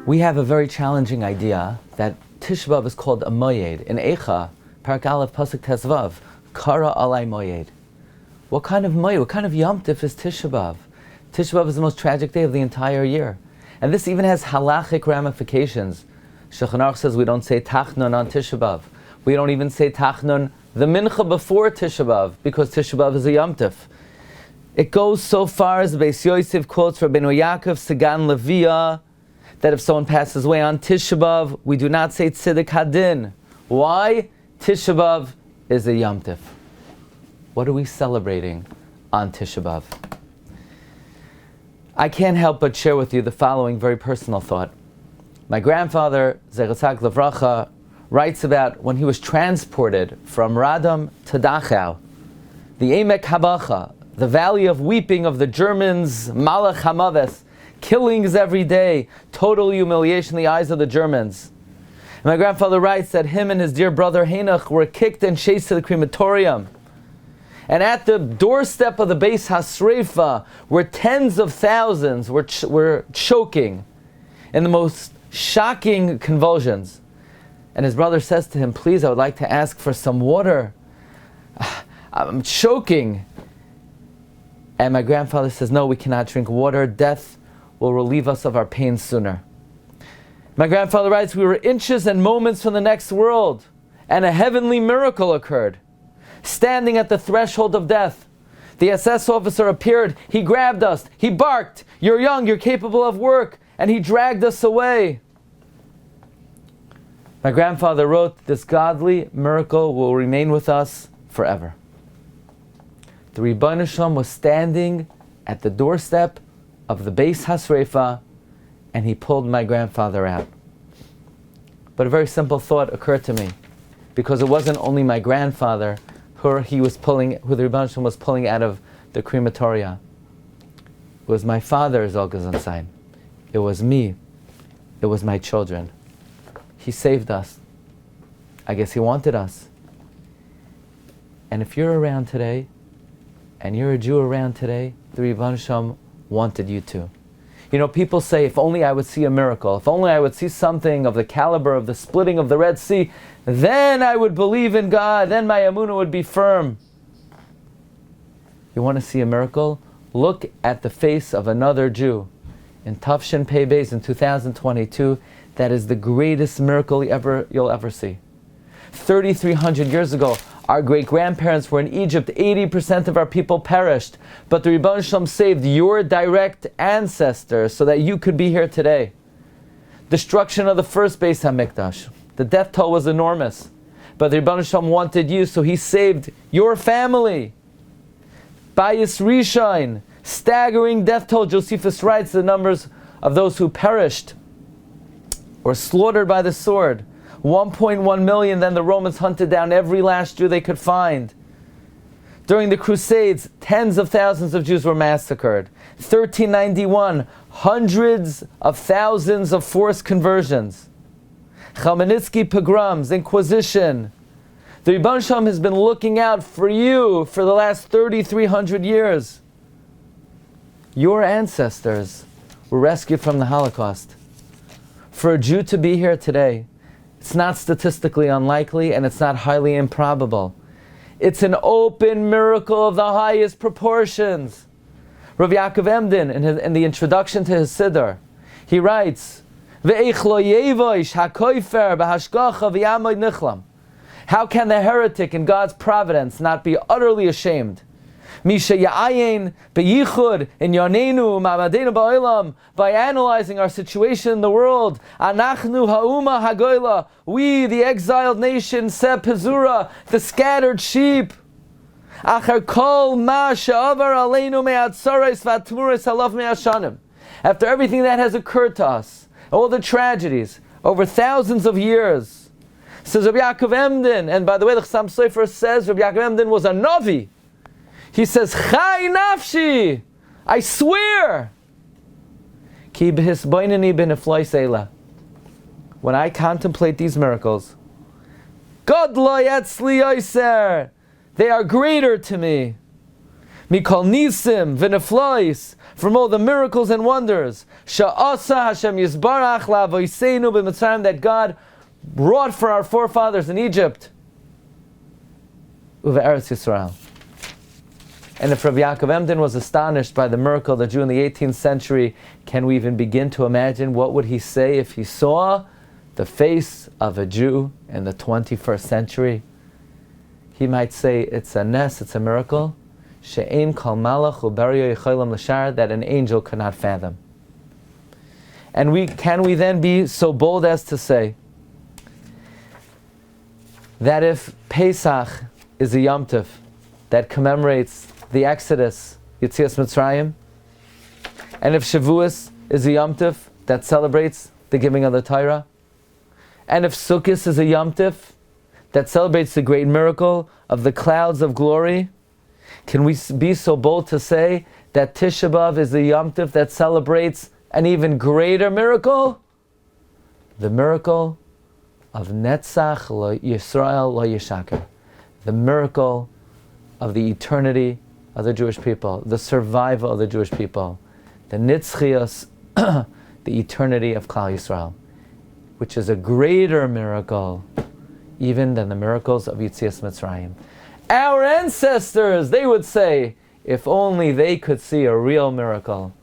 We have a very challenging idea that Tisha B'Av is called a Moed. In Eicha, Parak Aleph Pasuk Tesvav, Kara Alai Moed. What kind of Moed, what kind of Yom Tif is Tisha B'Av? Tisha B'Av is the most tragic day of the entire year. And this even has halachic ramifications. Shulchan Aruch says we don't say Tachnun on Tisha B'Av. We don't even say Tachnun the Mincha before Tisha B'Av, because Tisha B'Av is a Yom Tif. It goes so far as Beis Yosef quotes Rabbeinu Yaakov Sagan Levia, that if someone passes away on Tisha B'Av, we do not say Tziddik Hadin. Why? Tisha B'Av is a Yom Tif. What are we celebrating on Tisha B'Av? I can't help but share with you the following very personal thought. My grandfather, Zechatzak Levracha, writes about when he was transported from Radom to Dachau, the Emek Habacha, the valley of weeping of the Germans, Malach Hamaves, killings every day, total humiliation in the eyes of the Germans. And my grandfather writes that him and his dear brother Henoch were kicked and chased to the crematorium. And at the doorstep of the Beis HaSreifa, where tens of thousands were choking in the most shocking convulsions. And his brother says to him, please, I would like to ask for some water. I'm choking. And my grandfather says, no, we cannot drink water. Death will relieve us of our pain sooner. My grandfather writes, we were inches and moments from the next world, and a heavenly miracle occurred. Standing at the threshold of death, the SS officer appeared, he grabbed us, he barked, you're young, you're capable of work, and he dragged us away. My grandfather wrote, this godly miracle will remain with us forever. The Rebbeinu Shalom was standing at the doorstep of the Beis HaSreifa, and he pulled my grandfather out. But a very simple thought occurred to me, because it wasn't only my grandfather who the Rebbeinu Shalom was pulling out of the crematoria. It was my father, Zolgazansain. It was me. It was my children. He saved us. I guess he wanted us. And if you're around today, and you're a Jew around today, the Rebbeinu Shalom wanted you to. You know, people say, if only I would see a miracle, if only I would see something of the caliber of the splitting of the Red Sea, then I would believe in God, then my emunah would be firm. You want to see a miracle? Look at the face of another Jew. In Tafshin Pei Beis in 2022, that is the greatest miracle you'll ever see. 3,300 years ago, our great-grandparents were in Egypt. 80% of our people perished. But the Rebbeinu Shalom saved your direct ancestors so that you could be here today. Destruction of the first Beis HaMikdash. The death toll was enormous. But the Rebbeinu Shalom wanted you, so he saved your family. Bayis Rishon, staggering death toll. Josephus writes the numbers of those who perished or slaughtered by the sword. 1.1 million, then the Romans hunted down every last Jew they could find. During the Crusades, tens of thousands of Jews were massacred. 1391, hundreds of thousands of forced conversions. Chmielnicki pogroms, Inquisition. The Rebbeinu Shalom has been looking out for you for the last 3,300 years. Your ancestors were rescued from the Holocaust. For a Jew to be here today, it's not statistically unlikely, and it's not highly improbable. It's an open miracle of the highest proportions. Rabbi Yaakov Emden, in the introduction to his Siddur, he writes, Ve'eich lo yevosh hakoifer b'hashgacha v'yamod nichlam. How can the heretic in God's providence not be utterly ashamed? Misha ya'ayin beyichud in yonenu ma'amadenu ba'olam, by analyzing our situation in the world. Anachnu ha'uma hagoyla, we the exiled nation, seh pezura, the scattered sheep. Achar kol ma she'avar aleinu me'atzaros v'atmuros halav me'ashanim. After everything that has occurred to us, all the tragedies over thousands of years, says Rabbi Yaakov Emden, and by the way, the Chassam Sofer says Rabbi Yaakov Emden was a Navi. He says, Chai nafshi, I swear. Ki b'hisboineni b'nefloi seila. When I contemplate these miracles, God lo yatzli yoser, they are greater to me. Mikol nisim v'neflois, from all the miracles and wonders, sha'asa Hashem yisbarach la'avoseinu b'mitzrayim, that God wrought for our forefathers in Egypt, uve'eretz Yisrael. And if Rabbi Yaakov Emden was astonished by the miracle of the Jew in the 18th century, can we even begin to imagine what would he say if he saw the face of a Jew in the 21st century? He might say, it's a nes, it's a miracle, she'ein kol malach u'berio yicholam l'shar, that an angel could not fathom. And can we then be so bold as to say that if Pesach is a Yom Tov that commemorates the Exodus, Yetzias Mitzrayim, and if Shavuos is a Yom Tov that celebrates the giving of the Torah, and if Sukkot is a Yom Tov that celebrates the great miracle of the clouds of glory, can we be so bold to say that Tisha B'Av is a Yom Tov that celebrates an even greater miracle? The miracle of Netzach lo Yisrael lo Yishaker, the miracle of the eternity of the Jewish people, the survival of the Jewish people, the Nitzchios, the eternity of Klal Yisrael, which is a greater miracle even than the miracles of Yetzias Mitzrayim. Our ancestors, they would say, if only they could see a real miracle,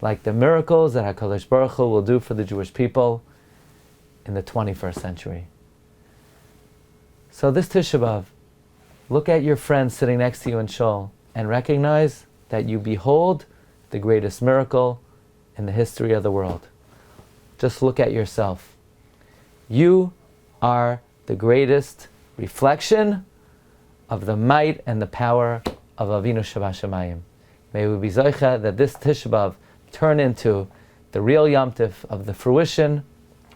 like the miracles that HaKadosh Baruch Hu will do for the Jewish people in the 21st century. So this Tisha B'Av, look at your friend sitting next to you in Shul and recognize that you behold the greatest miracle in the history of the world. Just look at yourself. You are the greatest reflection of the might and the power of Avinu Shabashamayim. May we be zocheh that this Tisha B'Av turn into the real Yom Tov of the fruition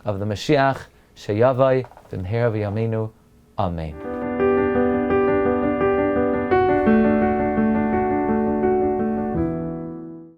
of the Mashiach Sheyavai B'mhera v'Yameinu. Amen.